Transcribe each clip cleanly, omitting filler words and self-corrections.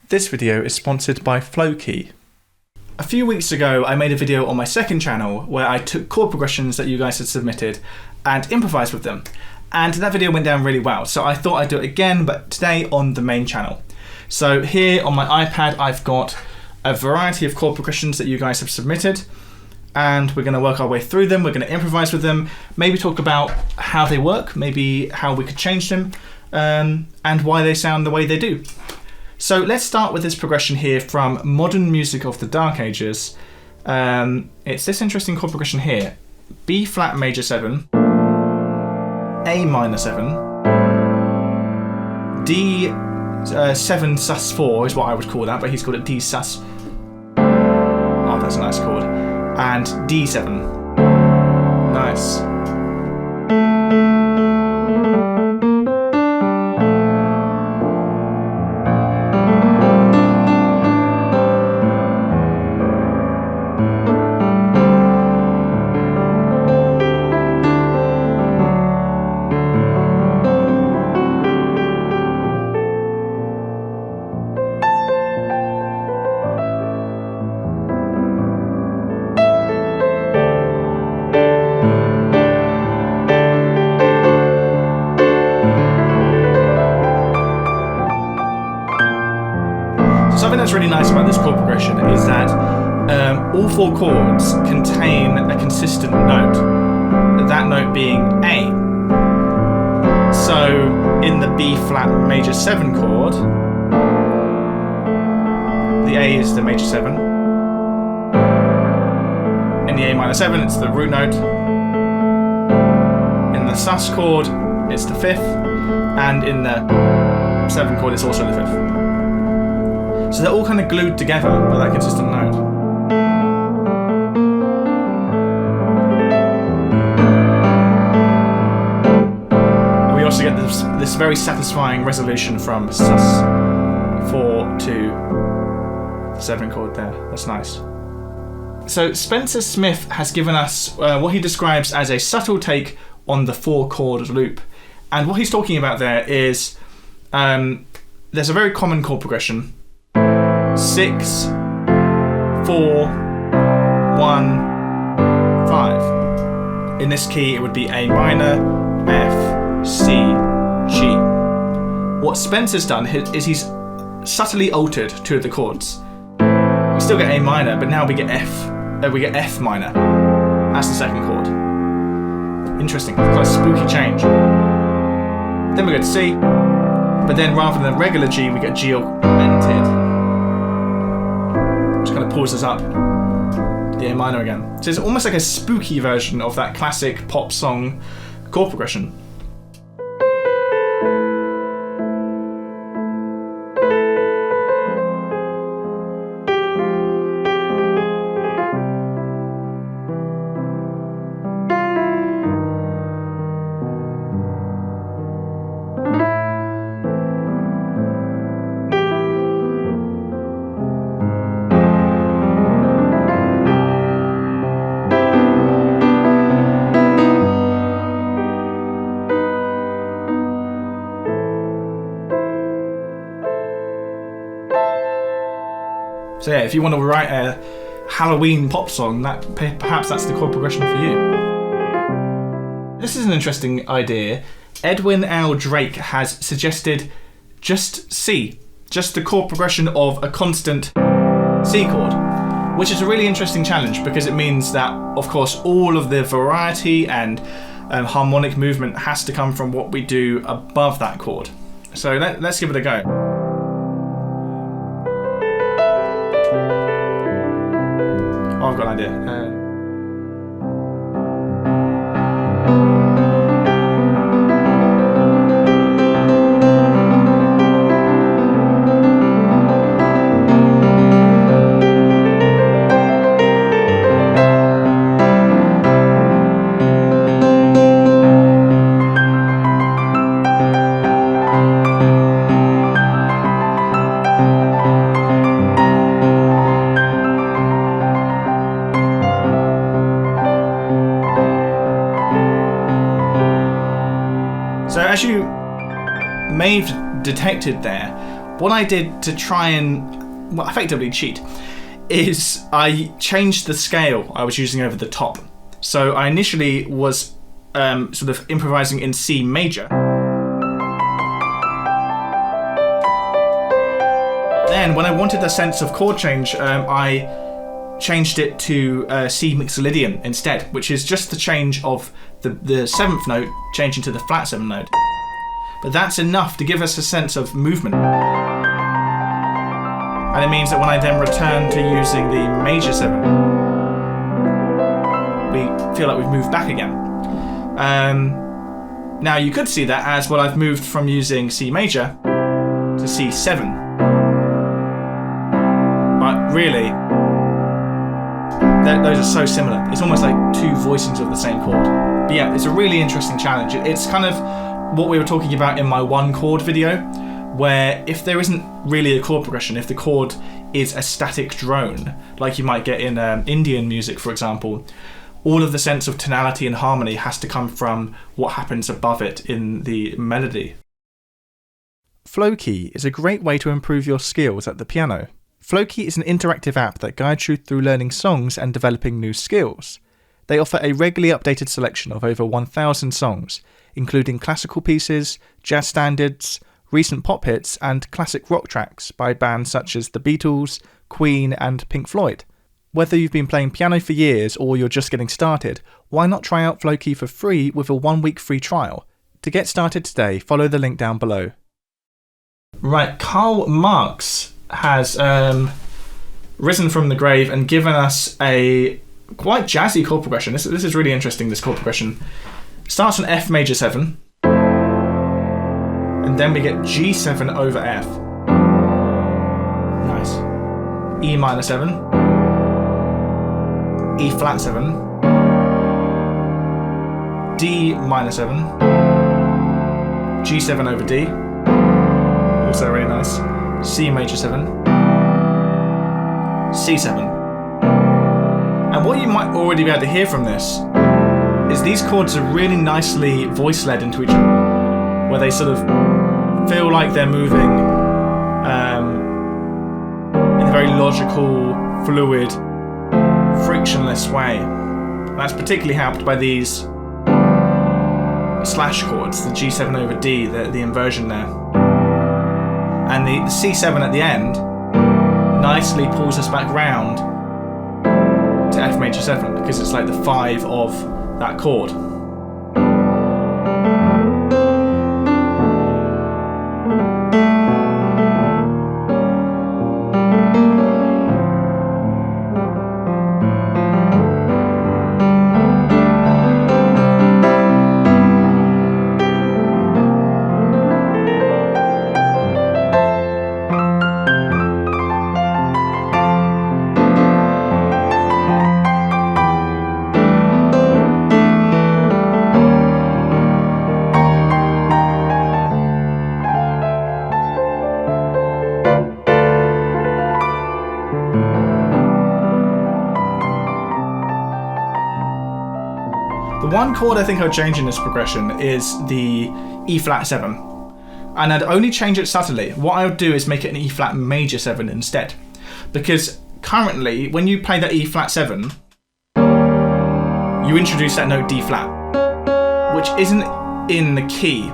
This video is sponsored by Flowkey. A few weeks ago I made a video on my second channel where I took chord progressions that you guys had submitted and improvised with them. And that video went down really well, so I thought I'd do it again, but today on the main channel. So here on my iPad I've got a variety of chord progressions that you guys have submitted, and we're going to work our way through them. We're going to improvise with them, maybe talk about how they work, maybe how we could change them, and why they sound the way they do. So let's start with this progression here from Modern Music of the Dark Ages. It's this interesting chord progression here. B flat major 7, A minor 7, D 7 sus 4 is what I would call that, but he's called it D sus. Oh, that's a nice chord. And D7. Nice. Something that's really nice about this chord progression is that all four chords contain a consistent note, that note being A. So in the B flat major 7 chord, the A is the major 7. In the A minor 7 it's the root note. In the sus chord it's the 5th, and in the 7 chord it's also the 5th. So they're all kind of glued together by that consistent note. And we also get this very satisfying resolution from sus 4 to the 7 chord there. That's nice. So Spencer Smith has given us what he describes as a subtle take on the 4 chord loop. And what he's talking about there is there's a very common chord progression. 6, 4, 1, 5. In this key it would be A minor, F, C, G. What Spencer's done is he's subtly altered 2 of the chords. We still get A minor, but now we get F. We get F minor. That's the second chord. Interesting, quite a spooky change. Then we get C, but then rather than regular G, we get G augmented. Kind of pulls us up the A minor again. So it's almost like a spooky version of that classic pop song chord progression. So yeah, if you want to write a Halloween pop song, perhaps that's the chord progression for you. This is an interesting idea. Edwin L. Drake has suggested just C, just the chord progression of a constant C chord, which is a really interesting challenge because it means that, of course, all of the variety and harmonic movement has to come from what we do above that chord. So let's give it a go. Oh, I've got an idea. So as you may have detected there, What I did to try and, well, effectively cheat is I changed the scale I was using over the top. So I initially was sort of improvising in C major. Then when I wanted a sense of chord change, I changed it to C mixolydian instead, which is just the change of the seventh note changing to the flat seventh note. But that's enough to give us a sense of movement. And it means that when I then return to using the major seven, we feel like we've moved back again. Now you could see that as, well, I've moved from using C major to C7. But really, those are so similar. It's almost like two voicings of the same chord. But yeah, it's a really interesting challenge. It's kind of what we were talking about in my one chord video, where if there isn't really a chord progression, if the chord is a static drone, like you might get in Indian music, for example, all of the sense of tonality and harmony has to come from what happens above it in the melody. Flowkey is a great way to improve your skills at the piano. Flowkey is an interactive app that guides you through learning songs and developing new skills. They offer a regularly updated selection of over 1,000 songs, including classical pieces, jazz standards, recent pop hits, and classic rock tracks by bands such as The Beatles, Queen, and Pink Floyd. Whether you've been playing piano for years or you're just getting started, why not try out Flowkey for free with a 1-week free trial? To get started today, follow the link down below. Right, Karl Marx has risen from the grave and given us a quite jazzy chord progression. This is really interesting, this chord progression. Starts on F major 7, and then we get G7 over F. Nice. E minor 7, E flat 7, D minor 7, G7 over D, also really nice, C major 7, C7. And what you might already be able to hear from this is these chords are really nicely voice-led into each other, where they sort of feel like they're moving in a very logical, fluid, frictionless way. And that's particularly helped by these slash chords, the G7 over D, the inversion there. And the C7 at the end nicely pulls us back round to F major 7, because it's like the 5 of that chord. The one chord I think I'd change in this progression is the E flat 7. And I'd only change it subtly. What I would do is make it an E flat major 7 instead. Because currently, when you play that E flat 7, you introduce that note D flat, which isn't in the key.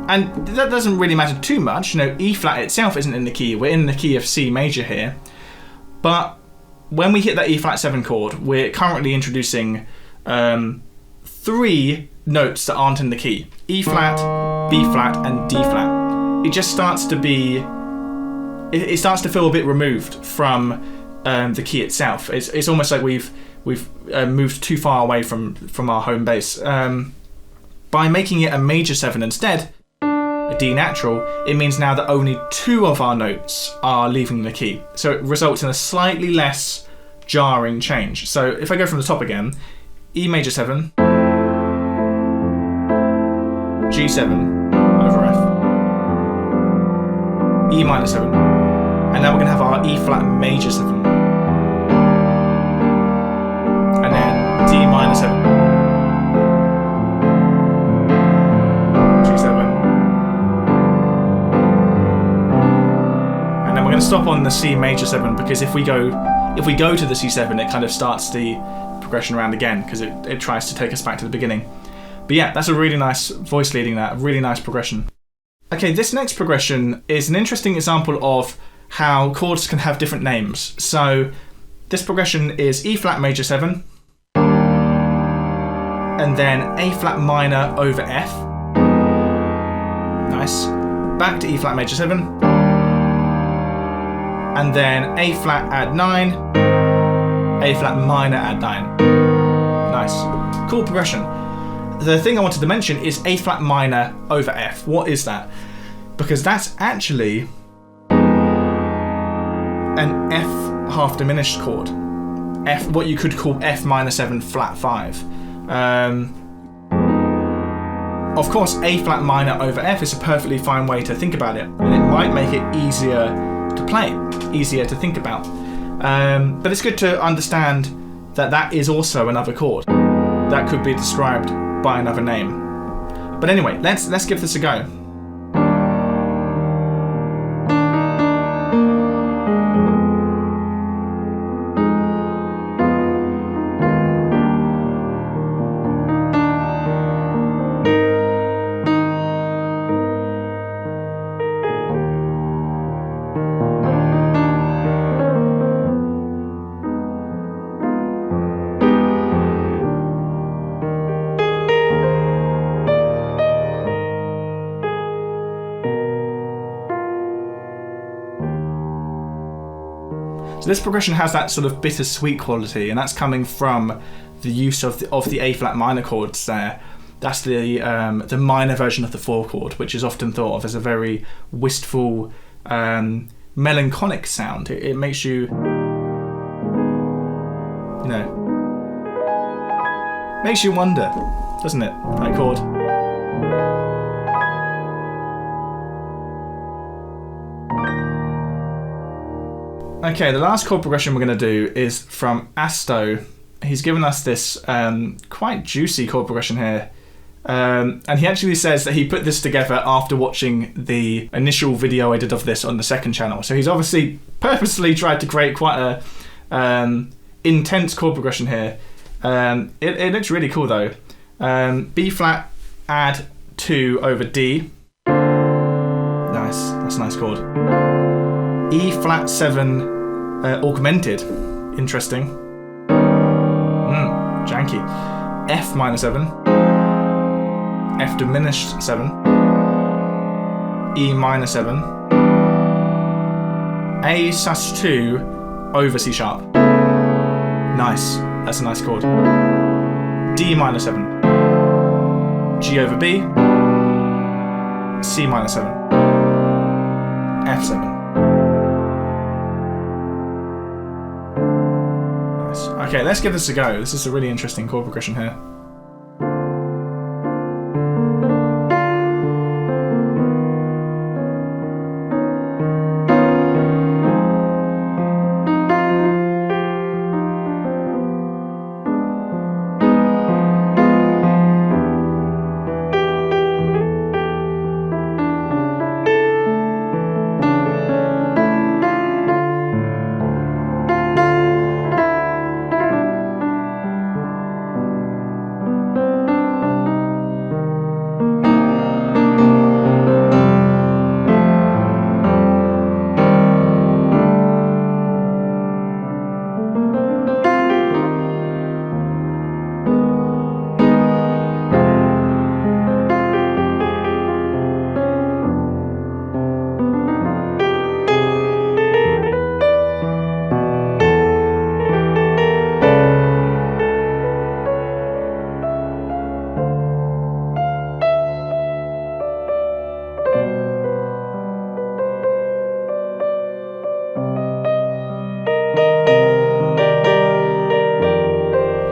And that doesn't really matter too much. You know, E flat itself isn't in the key. We're in the key of C major here. But when we hit that E flat 7 chord, we're currently introducing 3 notes that aren't in the key. E flat, B flat, and D flat. It just starts to be... It starts to feel a bit removed from the key itself. It's almost like we've moved too far away from our home base. By making it a major 7 instead, a D natural, it means now that only 2 of our notes are leaving the key. So it results in a slightly less jarring change. So if I go from the top again, E major 7, G7 over F, E minor 7, and now we're going to have our E flat major 7, and then D minor 7, G7, stop on the C major 7 because if we go to the C7, it kind of starts the progression around again because it tries to take us back to the beginning. But yeah, that's a really nice voice leading that, a really nice progression. Okay, this next progression is an interesting example of how chords can have different names. So this progression is E flat major 7, and then A flat minor over F. Nice. Back to E flat major 7, and then A flat add 9, A flat minor add 9. Nice. Cool progression. The thing I wanted to mention is A flat minor over F. What is that? Because that's actually an F half diminished chord. F, what you could call F minor 7 flat 5. Of course, A flat minor over F is a perfectly fine way to think about it, and it might make it easier to play, easier to think about. But it's good to understand that that is also another chord that could be described by another name. But anyway, let's give this a go. So this progression has that sort of bittersweet quality, and that's coming from the use of the A flat minor chords there. That's the minor version of the 4 chord, which is often thought of as a very wistful, melancholic sound. It makes you, makes you wonder, doesn't it? That chord. Okay, the last chord progression we're going to do is from Asto. He's given us this quite juicy chord progression here. And he actually says that he put this together after watching the initial video I did of this on the second channel. So he's obviously purposely tried to create quite a intense chord progression here. It looks really cool though. B flat add 2 over D. Nice, that's a nice chord. E flat 7 augmented. Interesting. Janky. F minor 7. F diminished 7. E minor 7. A sus2 over C sharp. Nice. That's a nice chord. D minor 7. G over B. C minor 7. F7. Okay, let's give this a go. This is a really interesting chord progression here.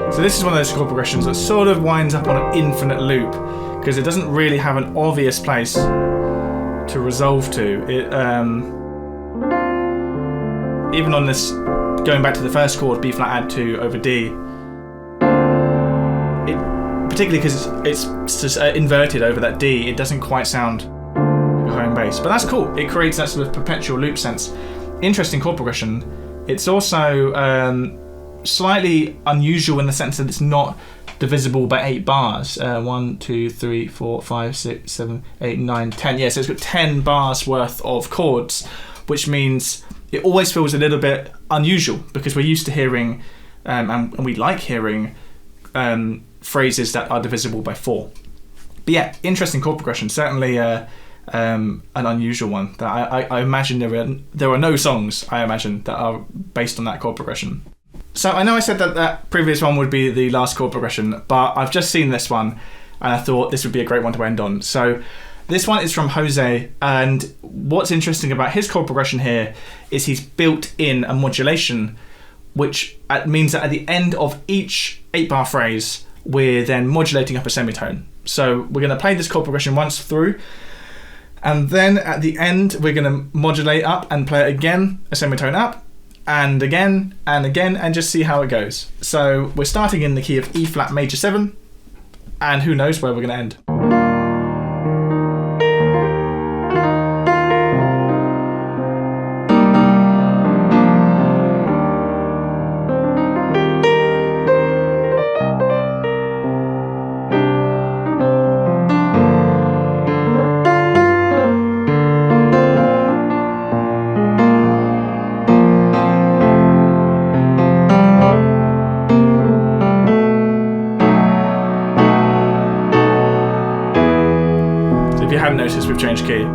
So this is one of those chord progressions that sort of winds up on an infinite loop because it doesn't really have an obvious place to resolve to. It, even on this, going back to the first chord, B flat add 2 over D, particularly because it's just inverted over that D, it doesn't quite sound like a home bass. But that's cool. It creates that sort of perpetual loop sense. interesting chord progression. It's also slightly unusual in the sense that it's not divisible by 8 bars. 1, 2, 3, 4, 5, 6, 7, 8, 9, 10. Yeah, so it's got 10 bars worth of chords, which means it always feels a little bit unusual because we're used to hearing, and we like hearing, phrases that are divisible by 4. But yeah, interesting chord progression. Certainly an unusual one. That I imagine there are no songs, I imagine, that are based on that chord progression. So I know I said that that previous one would be the last chord progression, but I've just seen this one and I thought this would be a great one to end on. So this one is from Jose, and what's interesting about his chord progression here is he's built in a modulation, which means that at the end of each 8-bar phrase, we're then modulating up a semitone. So we're going to play this chord progression once through, and then at the end, we're going to modulate up and play it again, a semitone up, and again, and just see how it goes. So we're starting in the key of E flat major 7, and who knows where we're going to end. If you hadn't noticed, we've changed key.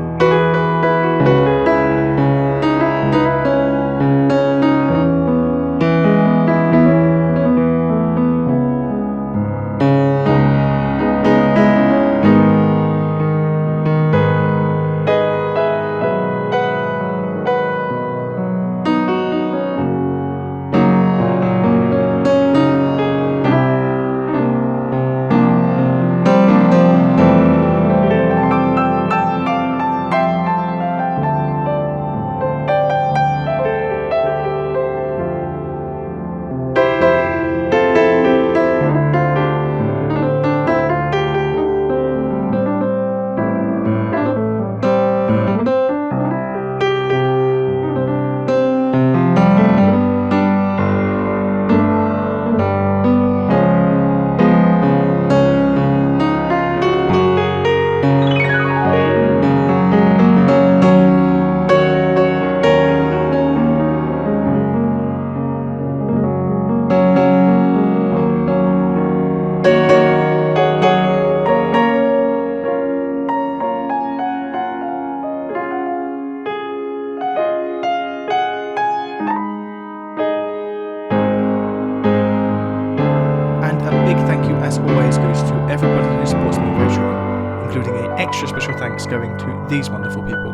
As always, goes to everybody who supports me on Patreon, including an extra special thanks going to these wonderful people.